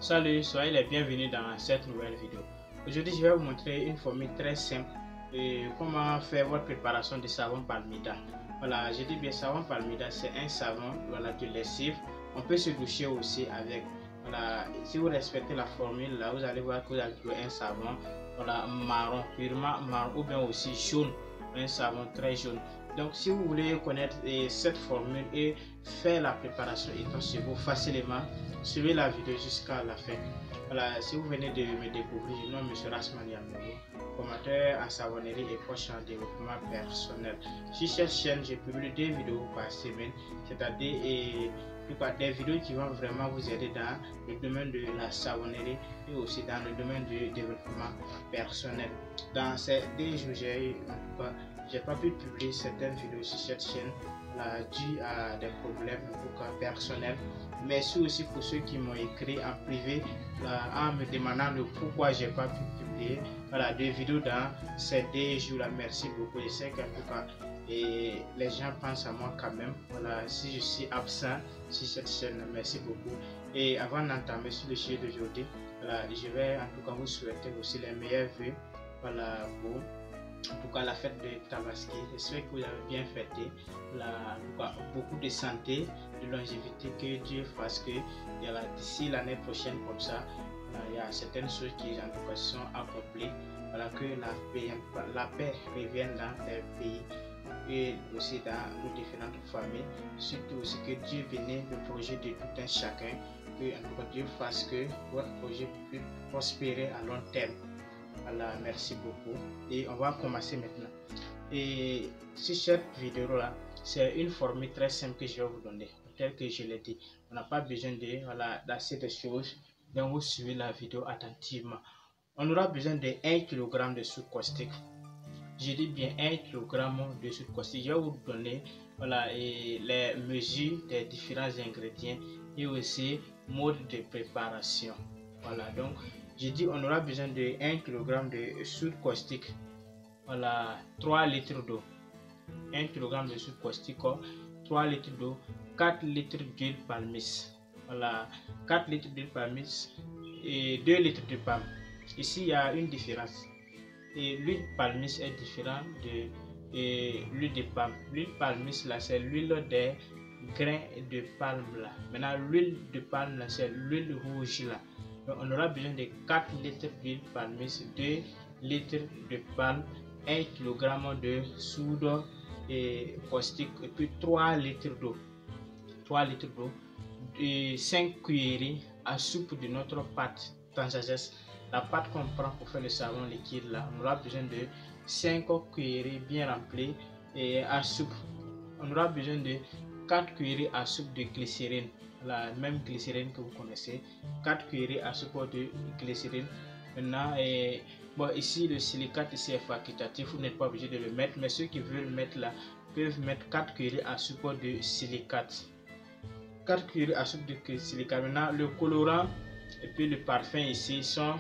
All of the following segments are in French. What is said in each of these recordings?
Salut, soyez les bienvenus dans cette nouvelle vidéo. Aujourd'hui, je vais vous montrer une formule très simple de comment faire votre préparation de savon Palmida. Voilà, je dis bien savon Palmida, c'est un savon de lessive. On peut se doucher aussi avec. Voilà, si vous respectez la formule, là, vous allez voir que vous allez trouver un savon marron, purement marron, ou bien aussi jaune, un savon très jaune. Donc, si vous voulez connaître cette formule et faire la préparation étant chez vous facilement, suivez la vidéo jusqu'à la fin. Voilà, si vous venez de me découvrir, je nom M. Rasman Yamogo, formateur en savonnerie et coach en développement personnel. Sur cette chaîne, je publie 2 vidéos par semaine, c'est-à-dire des vidéos qui vont vraiment vous aider dans le domaine de la savonnerie et aussi dans le domaine du développement personnel. Dans ces 2 jours, j'ai pas pu publier certaines vidéos sur cette chaîne dû à des problèmes personnels. Merci aussi pour ceux qui m'ont écrit en privé en me demandant le pourquoi j'ai pas pu publier des vidéos dans ces 2 jours là. Merci beaucoup. Je sais qu'en tout cas les gens pensent à moi quand même. Voilà, si je suis absent sur cette chaîne, merci beaucoup. Et avant d'entamer sur le sujet d'aujourd'hui, je vais en tout cas vous souhaiter aussi les meilleurs vœux pour en tout cas la fête de Tabaski. J'espère que vous avez bien fêté, beaucoup de santé, de longévité, que Dieu fasse que d'ici l'année prochaine comme ça, il y a certaines choses qui en tout cas sont accomplies, que la paix revienne dans les pays et aussi dans nos différentes familles, surtout aussi que Dieu bénisse le projet de tout un chacun, que en tout cas Dieu fasse que votre projet puisse prospérer à long terme. Voilà, merci beaucoup et on va commencer maintenant. Et sur cette vidéo là, c'est une formule très simple que je vais vous donner, tel que je l'ai dit. On n'a pas besoin d'assez de choses, donc vous suivez la vidéo attentivement. On aura besoin de 1 kg de soude caustique. Je dis bien 1 kg de soude caustique. Je vais vous donner les mesures des différents ingrédients et aussi mode de préparation. Voilà, donc j'ai dit on aura besoin de 1 kg de soude caustique. Voilà, 3 litres d'eau. 1 kg de soude caustique, 3 litres d'eau, 4 litres d'huile palmiste. Voilà, 4 litres d'huile palmiste et 2 litres de palme. Ici, il y a une différence. Et l'huile palmiste est différente de l'huile de palme. L'huile palmiste, là, c'est l'huile des grains de palme. Là. Maintenant, l'huile de palme, là, c'est l'huile rouge. Là. Donc, on aura besoin de 4 litres d'huile palmiste, 2 litres de palme, 1 kg de soude caustique et puis 3 litres d'eau. 3 litres d'eau et 5 cuillerées à soupe de notre pâte dans sagesse. La pâte qu'on prend pour faire le savon liquide là, on aura besoin de 5 cuillerées bien remplies et à soupe. On aura besoin de 4 cuillerées à soupe de glycérine, la même glycérine que vous connaissez, 4 cuillerées à soupe de glycérine. Maintenant, bon, ici le silicate ici est facultatif, vous n'êtes pas obligé de le mettre, mais ceux qui veulent mettre là peuvent mettre 4 cuillerées à soupe de silicate. 4 cuillerées à soupe de silicate. Maintenant, le colorant et puis le parfum ici sont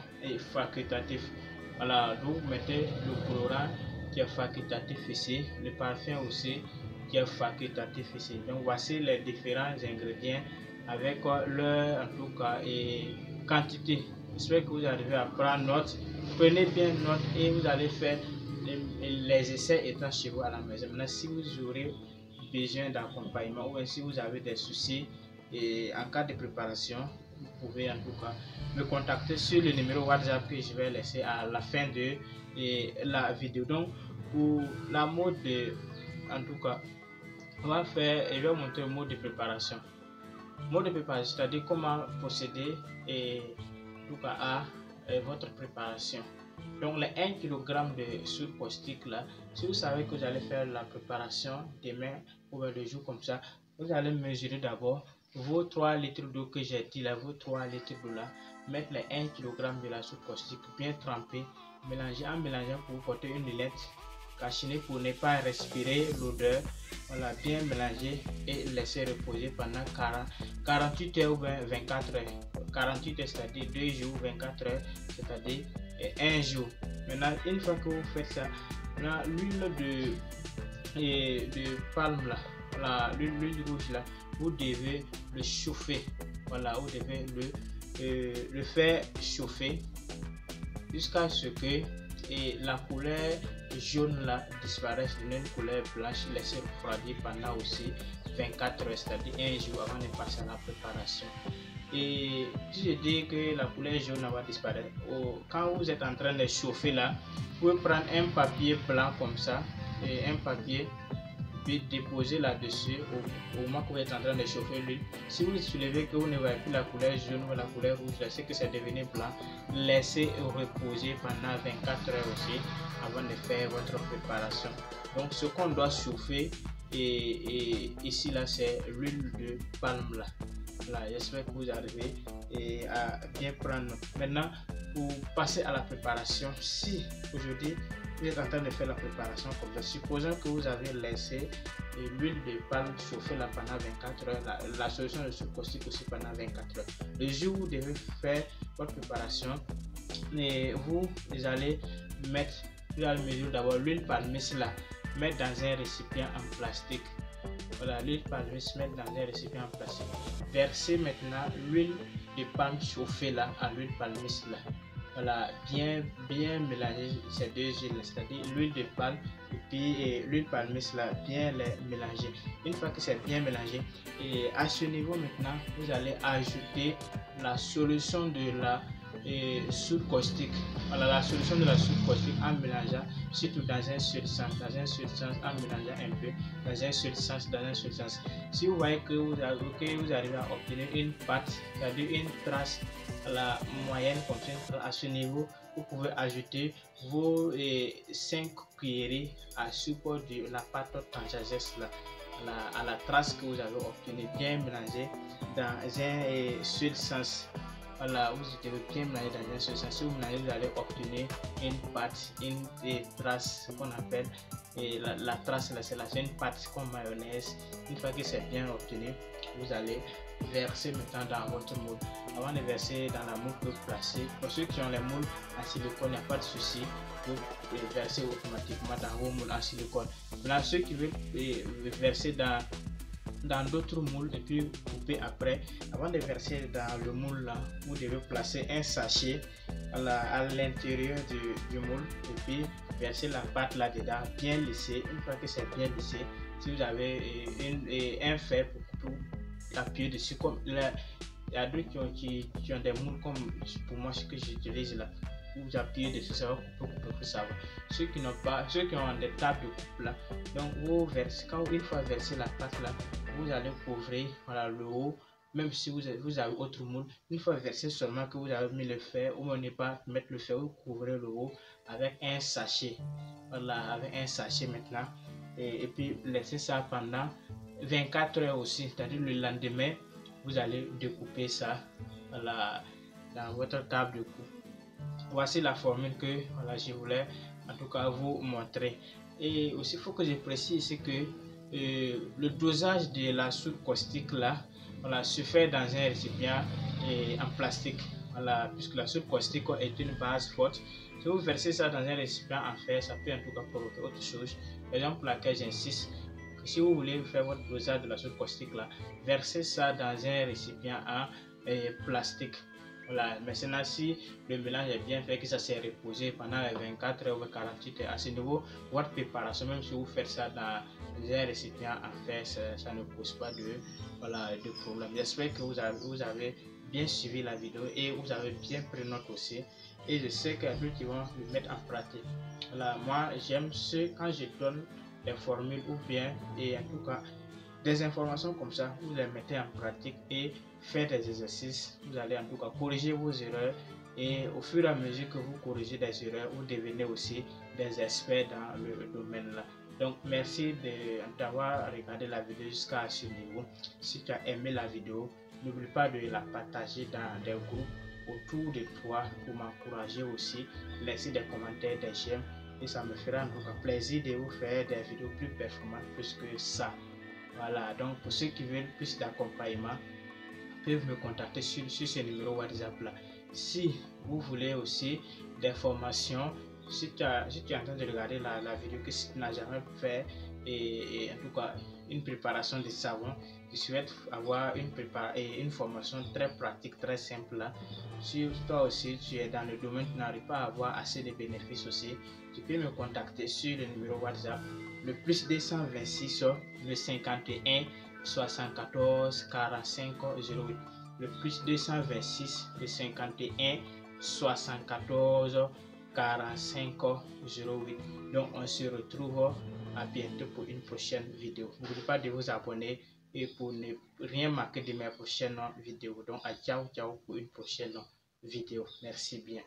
facultatifs. Voilà, donc vous mettez le colorant qui est facultatif ici, le parfum aussi qui est facultatif ici. Donc voici les différents ingrédients avec leur en tout cas quantité. J'espère que vous arrivez à prendre note. Prenez bien note et vous allez faire les essais étant chez vous à la maison. Maintenant, si vous aurez besoin d'accompagnement ou si vous avez des soucis en cas de préparation, vous pouvez en tout cas me contacter sur le numéro WhatsApp que je vais laisser à la fin de la vidéo. Donc pour la mode en tout cas, on va faire et je vais montrer le mode de préparation. Mode de préparation, c'est-à-dire comment procéder en tout cas à votre préparation. Donc les 1 kg de soude caustique là, si vous savez que vous allez faire la préparation demain ou le jour comme ça, vous allez mesurer d'abord vos 3 litres d'eau que j'ai dit là, vos 3 litres d'eau là, mettre les 1 kg de la soude caustique bien trempée, mélanger en mélangeant pour porter une lunette cachinée pour ne pas respirer l'odeur. Voilà, bien mélanger et laisser reposer pendant 48 heures ou 24 heures. 48 heures, c'est-à-dire 2 jours, 24 heures, c'est-à-dire 1 jour. Maintenant, une fois que vous faites ça, l'huile de palme là, l'huile rouge là, vous devez le chauffer. Voilà, vous devez le le faire chauffer jusqu'à ce que la couleur jaune là disparaisse, d'une couleur blanche, laisser refroidir pendant aussi 24 heures, c'est-à-dire un jour avant de passer à la préparation. Et si je dis que la couleur jaune va disparaître, quand vous êtes en train de chauffer là, vous pouvez prendre un papier blanc comme ça, et un papier, puis déposer là-dessus au moment que vous êtes en train de chauffer l'huile. Si vous soulevez que vous ne voyez plus la couleur jaune ou la couleur rouge, c'est que c'est devenu blanc. Laissez reposer pendant 24 heures aussi avant de faire votre préparation. Donc ce qu'on doit chauffer et ici là c'est l'huile de palme là. Voilà, j'espère que vous arrivez à bien prendre. Maintenant, pour passer à la préparation, si aujourd'hui vous êtes en train de faire la préparation comme ça, supposons que vous avez laissé l'huile de palme chauffer là pendant 24 heures, la solution de sucre caustique aussi pendant 24 heures. Le jour où vous devez faire votre préparation, vous allez mettre, vous allez mesurer d'abord l'huile palmiste là, mettre dans un récipient en plastique. Voilà, l'huile palmiste, mettre dans un récipient en plastique. Versez maintenant l'huile de palme chauffée là à l'huile palmiste là. Voilà, bien mélanger ces deux huiles, c'est-à-dire l'huile de palme et puis l'huile palmiste là, bien les mélanger. Une fois que c'est bien mélangé, et à ce niveau maintenant, vous allez ajouter la solution de la soude caustique. Voilà, la solution de la soude caustique en mélangeant, surtout dans un seul sens, en mélangeant un peu, dans un seul sens. Si vous voyez que vous arrivez à obtenir une pâte, c'est-à-dire une trace à la moyenne comme ça, à ce niveau, vous pouvez ajouter vos 5 cuillerées à soupe de la pâte tangageste là, à la trace que vous avez obtenue, bien mélangée dans un seul sens. Voilà, vous devez bien mélanger dans un seul sens. Si vous mélangez, vous allez obtenir une pâte, une trace qu'on appelle la trace là, c'est une pâte comme mayonnaise. Une fois que c'est bien obtenu, vous allez verser maintenant dans votre moule. Avant de verser dans la moule que vous placez, pour ceux qui ont les moules en silicone, il n'y a pas de souci, vous versez automatiquement dans vos moules en silicone. Maintenant, ceux qui veulent verser dans d'autres moules et puis couper après, avant de verser dans le moule là, vous devez placer un sachet à l'intérieur du moule et puis verser la pâte là dedans, bien lisser. Une fois que c'est bien lissé, si vous avez un fer pour appuyer dessus, comme il y a d'autres qui ont des moules comme pour moi ce que j'utilise là, vous appuyez dessus, ça va couper, ça va. Ceux qui ont des tables de coupe là, donc vous versez, une fois versé la pâte là, vous allez couvrir, voilà, le haut. Même si vous avez autre moule, une fois versé seulement que vous avez mis le fer, ou ne pas mettre le fer, vous couvrez le haut avec un sachet. Voilà, avec un sachet maintenant, et puis laissez ça pendant 24 heures aussi, c'est-à-dire le lendemain vous allez découper ça, voilà, dans votre table de coupe. Voici la formule que, voilà, je voulais en tout cas vous montrer. Et aussi il faut que je précise ici que le dosage de la soude caustique là, voilà, se fait dans un récipient en plastique. Voilà, puisque la soude caustique est une base forte. Si vous versez ça dans un récipient en fer, ça peut en tout cas provoquer autre chose. Raison pour laquelle j'insiste que si vous voulez faire votre dosage de la soude caustique là, versez ça dans un récipient en plastique. Voilà, maintenant si le mélange est bien fait, que ça s'est reposé pendant les 24 heures ou 48 heures, à ce niveau, votre préparation, même si vous faites ça dans un récipient en fer, ça ne pose pas de problème. J'espère que vous avez bien suivi la vidéo et vous avez bien pris note aussi. Et je sais qu'il y a d'autres qui vont le mettre en pratique. Voilà, moi j'aime quand je donne des formules ou bien, et en tout cas, des informations comme ça, vous les mettez en pratique et faites des exercices. Vous allez en tout cas corriger vos erreurs, et au fur et à mesure que vous corrigez des erreurs, vous devenez aussi des experts dans le domaine là. Donc merci d'avoir regardé la vidéo jusqu'à ce niveau. Si tu as aimé la vidéo, n'oublie pas de la partager dans des groupes autour de toi pour m'encourager aussi. Laissez des commentaires, des j'aime, et ça me fera en tout cas plaisir de vous faire des vidéos plus performantes plus que ça. Voilà, donc pour ceux qui veulent plus d'accompagnement, peuvent me contacter sur ce numéro WhatsApp là. Si vous voulez aussi des formations, si tu es en train de regarder la vidéo, que si tu n'as jamais fait, et en tout cas une préparation de savon, tu souhaites avoir une formation très pratique, très simple là, si toi aussi tu es dans le domaine, tu n'arrives pas à avoir assez de bénéfices aussi, tu peux me contacter sur le numéro WhatsApp, le plus 226 le 51 74 45 08, le plus 226 le 51 74 45 08. Donc on se retrouve à bientôt pour une prochaine vidéo. N'oubliez pas de vous abonner et pour ne rien manquer de mes prochaines vidéos. Donc à ciao ciao pour une prochaine vidéo. Merci bien.